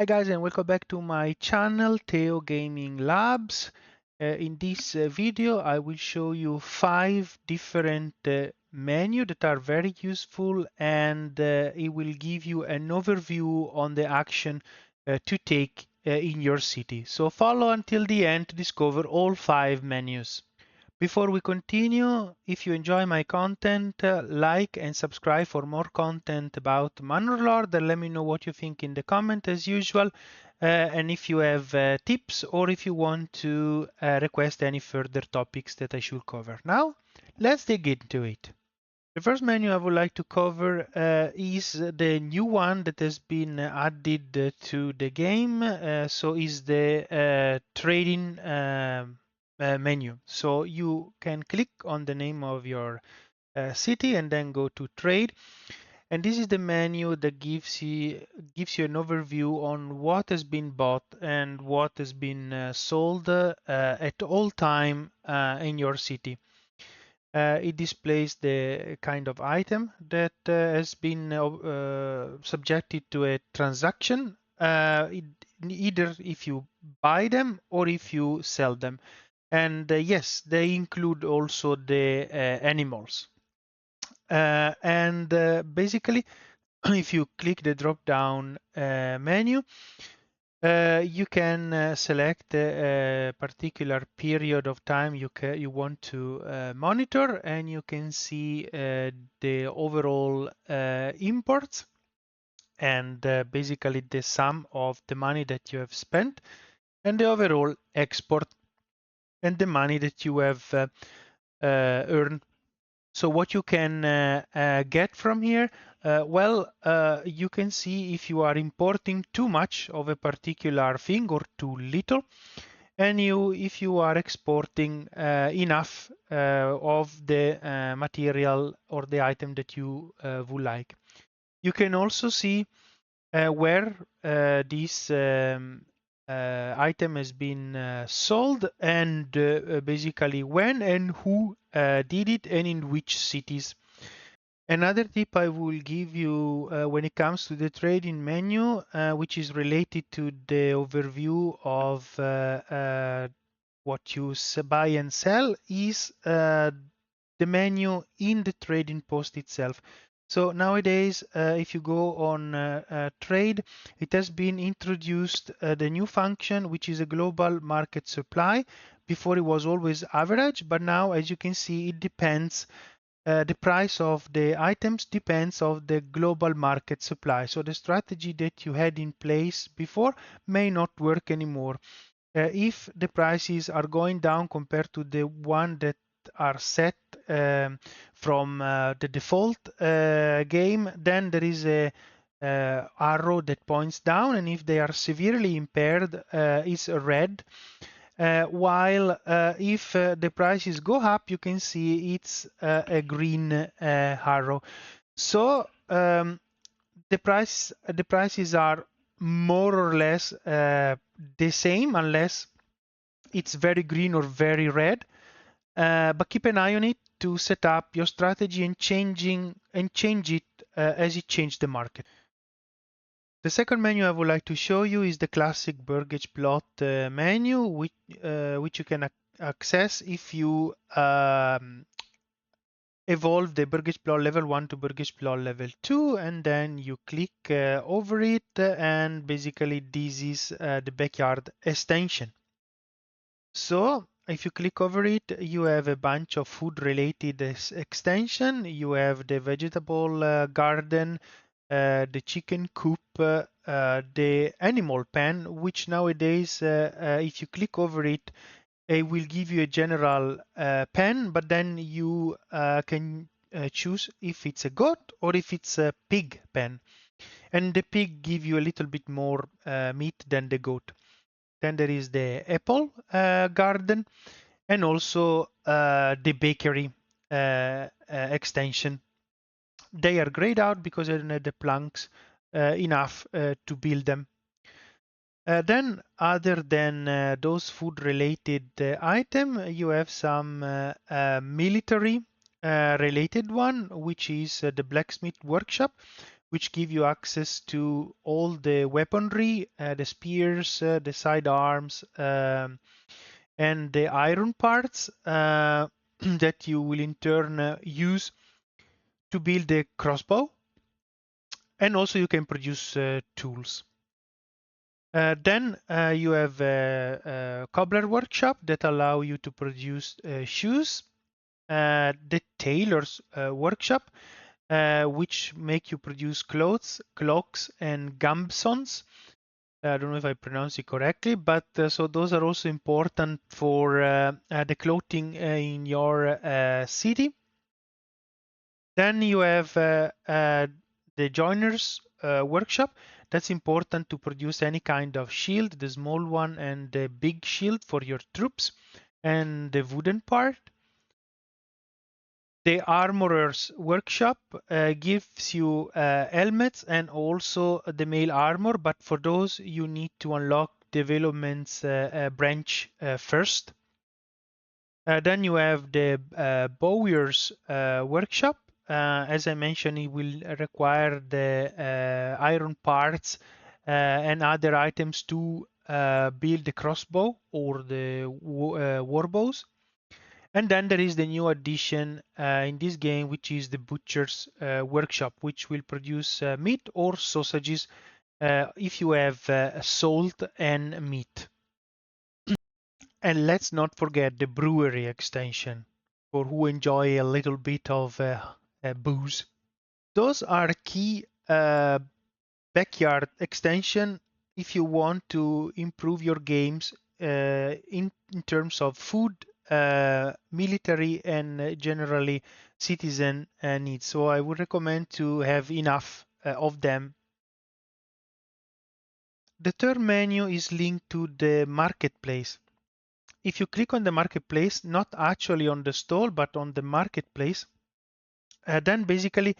Hi guys, and welcome back to my channel Theo Gaming Labs. In this video I will show you 5 different menus that are very useful, and it will give you an overview on the action to take in your city. So follow until the end to discover all 5 menus. Before we continue, if you enjoy my content, like and subscribe for more content about Manor Lord, and let me know what you think in the comment as usual. And if you have tips or if you want to request any further topics that I should cover. Now, let's dig into it. The first menu I would like to cover is the new one that has been added to the game. So is the trading menu. So you can click on the name of your city and then go to trade. And this is the menu that gives you an overview on what has been bought and what has been sold at all time in your city. It displays the kind of item that has been subjected to a transaction, either if you buy them or if you sell them. And yes, they include also the animals. And basically, if you click the drop down menu, you can select a particular period of time you want to monitor, and you can see the overall imports and basically the sum of the money that you have spent and the overall export and the money that you have earned. So what you can get from here, you can see if you are importing too much of a particular thing or too little, and if you are exporting enough of the material or the item that you would like. You can also see where this item has been sold, and basically when and who did it and in which cities. Another tip I will give you when it comes to the trading menu, which is related to the overview of what you buy and sell, is the menu in the trading post itself. So nowadays, if you go on trade, it has been introduced the new function, which is a global market supply. Before it was always average, but now, as you can see, it depends. The price of the items depends on the global market supply. So the strategy that you had in place before may not work anymore. If the prices are going down compared to the one that are set from the default game, then there is a arrow that points down, and if they are severely impaired, it's red. While if the prices go up, you can see it's a green arrow. So the prices are more or less the same, unless it's very green or very red. But keep an eye on it to set up your strategy and change it as it changes the market. The second menu I would like to show you is the classic burgage plot menu, which you can access if you evolve the burgage plot level 1 to burgage plot level 2, and then you click over it, and basically this is the backyard extension. So if you click over it, you have a bunch of food related extension. You have the vegetable garden, the chicken coop, the animal pen, which nowadays, if you click over it, it will give you a general pen, but then you can choose if it's a goat or if it's a pig pen. And the pig give you a little bit more meat than the goat. Then there is the apple garden, and also the bakery extension. They are grayed out because I don't have the planks enough to build them. Then, other than those food-related item, you have some military related one, which is the blacksmith workshop, which give you access to all the weaponry, the spears, the sidearms, and the iron parts that you will in turn use to build a crossbow. And also you can produce tools. Then you have a cobbler workshop that allow you to produce shoes. The tailor's workshop, which make you produce clothes, cloaks, and gambsons. I don't know if I pronounce it correctly, but so those are also important for the clothing in your city. Then you have the joiner's workshop. That's important to produce any kind of shield, the small one and the big shield for your troops, and the wooden part. The armorer's workshop gives you helmets and also the mail armor, but for those you need to unlock development's branch first. Then you have the bowyer's workshop. As I mentioned, it will require the iron parts and other items to build the crossbow or the war bows. And then there is the new addition in this game, which is the butcher's workshop, which will produce meat or sausages if you have salt and meat. And let's not forget the brewery extension for who enjoy a little bit of booze. Those are key backyard extension if you want to improve your games in terms of food, military, and generally citizen needs. So I would recommend to have enough of them. The third menu is linked to the marketplace. If you click on the marketplace, not actually on the store, but on the marketplace, then basically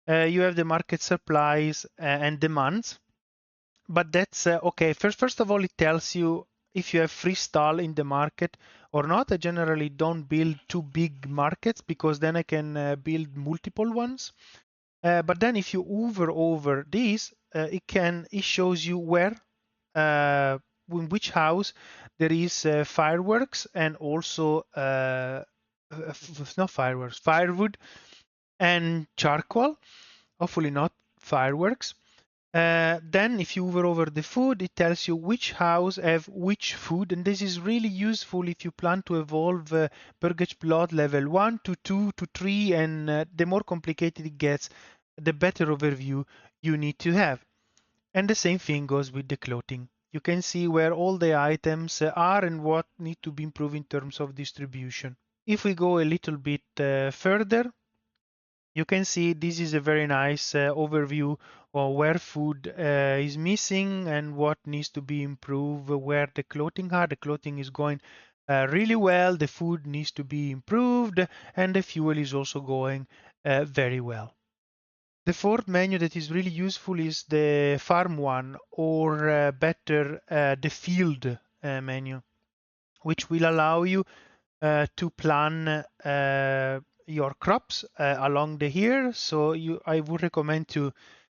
you have the market supplies and demands. But that's okay. First of all, it tells you if you have free stall in the market or not. I generally don't build two big markets because then I can build multiple ones. But then if you hover over this, it shows you where in which house there is fireworks and also not fireworks, firewood and charcoal. Hopefully not fireworks. Then if you hover over the food, it tells you which house have which food, and this is really useful if you plan to evolve Purgage Blood level 1 to 2 to 3, and the more complicated it gets, the better overview you need to have. And the same thing goes with the clothing. You can see where all the items are and what need to be improved in terms of distribution. If we go a little bit further, you can see this is a very nice overview of where food is missing and what needs to be improved, where the clothing are. The clothing is going really well, the food needs to be improved, and the fuel is also going very well. The fourth menu that is really useful is the farm one, or better, the field menu, which will allow you to plan your crops along the year. So I would recommend to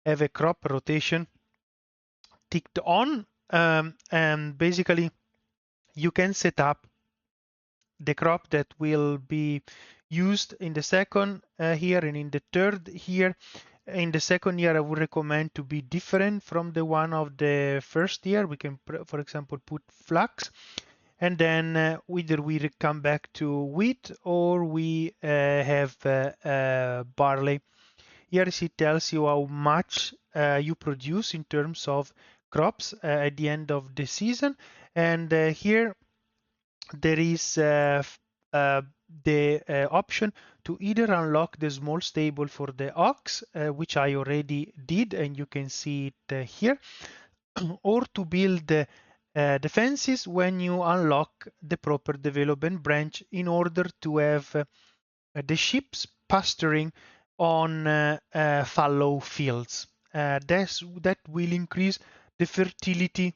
have a crop rotation ticked on, and basically you can set up the crop that will be used in the second year and in the third year. In the second year, I would recommend to be different from the one of the first year. We can, for example, put flax, and then either we come back to wheat or we have barley. Here it tells you how much you produce in terms of crops at the end of the season, and here there is the option to either unlock the small stable for the ox, which I already did, and you can see it here, or to build the fences when you unlock the proper development branch in order to have the sheep pasturing on fallow fields. That will increase the fertility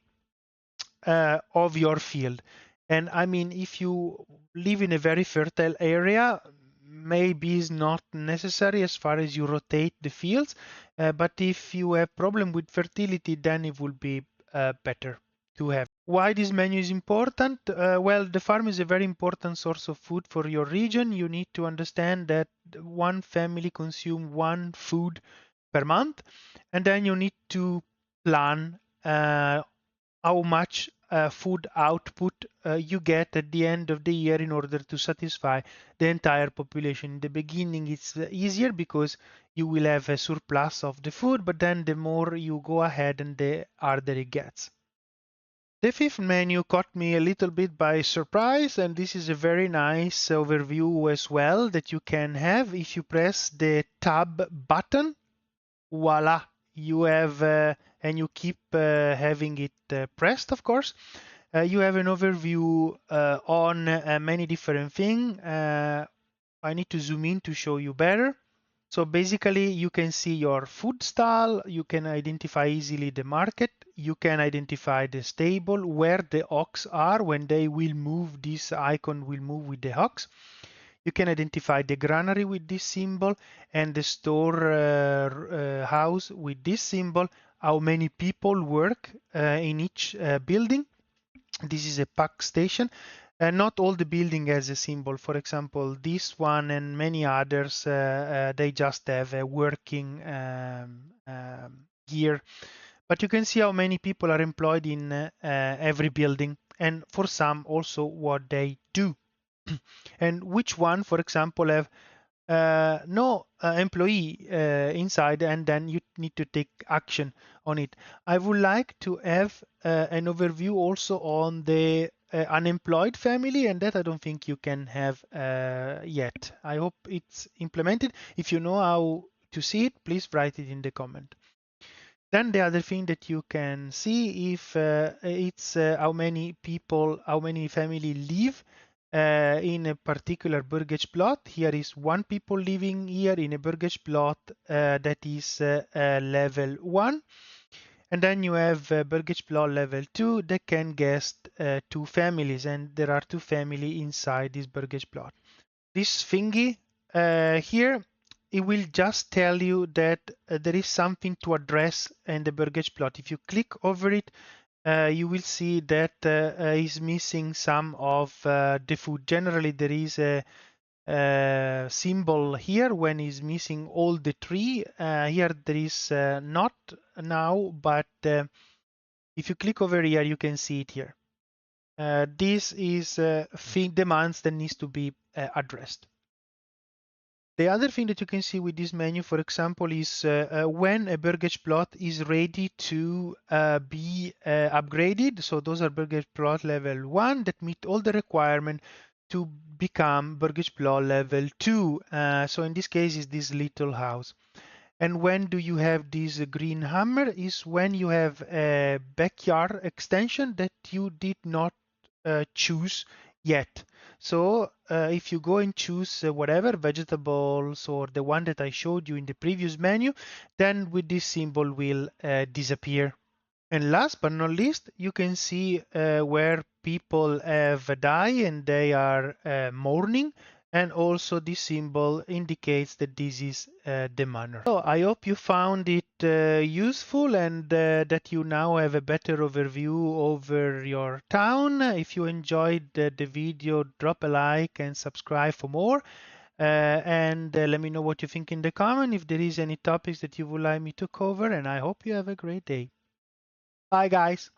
of your field. And I mean, if you live in a very fertile area, maybe is not necessary as far as you rotate the fields, but if you have problem with fertility, then it will be better to have. Why this menu is important? Well, the farm is a very important source of food for your region. You need to understand that one family consume one food per month, and then you need to plan how much food output you get at the end of the year in order to satisfy the entire population. In the beginning, it's easier because you will have a surplus of the food, but then the more you go ahead and the harder it gets. The fifth menu caught me a little bit by surprise, and this is a very nice overview as well that you can have if you press the tab button. Voila, you have, and you keep having it pressed, of course. You have an overview on many different things. I need to zoom in to show you better. So basically, you can see your food stall, you can identify easily the market, you can identify the stable, where the ox are. When they will move, this icon will move with the ox. You can identify the granary with this symbol and the store house with this symbol, how many people work in each building. This is a pack station. Not all the building has a symbol. For example, this one and many others, they just have a working gear. But you can see how many people are employed in every building, and for some also what they do. And which one, for example, have no employee inside, and then you need to take action on it. I would like to have an overview also on the unemployed family, and that I don't think you can have yet. I hope it's implemented. If you know how to see it, please write it in the comment. Then the other thing that you can see if it's how many people, how many family live in a particular burgage plot. Here is one people living here in a burgage plot that is level 1. And then you have burgage plot level 2 that can guest 2 families, and there are 2 families inside this burgage plot. This thingy here, it will just tell you that there is something to address in the burgage plot. If you click over it, you will see that is missing some of the food. Generally, there is a symbol here when is missing all the tree. Here there is not now, but if you click over here, you can see it here. This is demands that needs to be addressed. The other thing that you can see with this menu, for example, is when a burgage plot is ready to be upgraded. So those are burgage plot level 1 that meet all the requirements to become burgage plot level 2. So in this case, is this little house. And when do you have this green hammer? Is when you have a backyard extension that you did not choose yet. So if you go and choose whatever vegetables or the one that I showed you in the previous menu, then with this symbol will disappear. And last but not least, you can see where people have died and they are mourning. And also this symbol indicates that this is the manor. So I hope you found it useful and that you now have a better overview over your town. If you enjoyed the video, drop a like and subscribe for more. And let me know what you think in the comment if there is any topics that you would like me to cover. And I hope you have a great day. Bye, guys.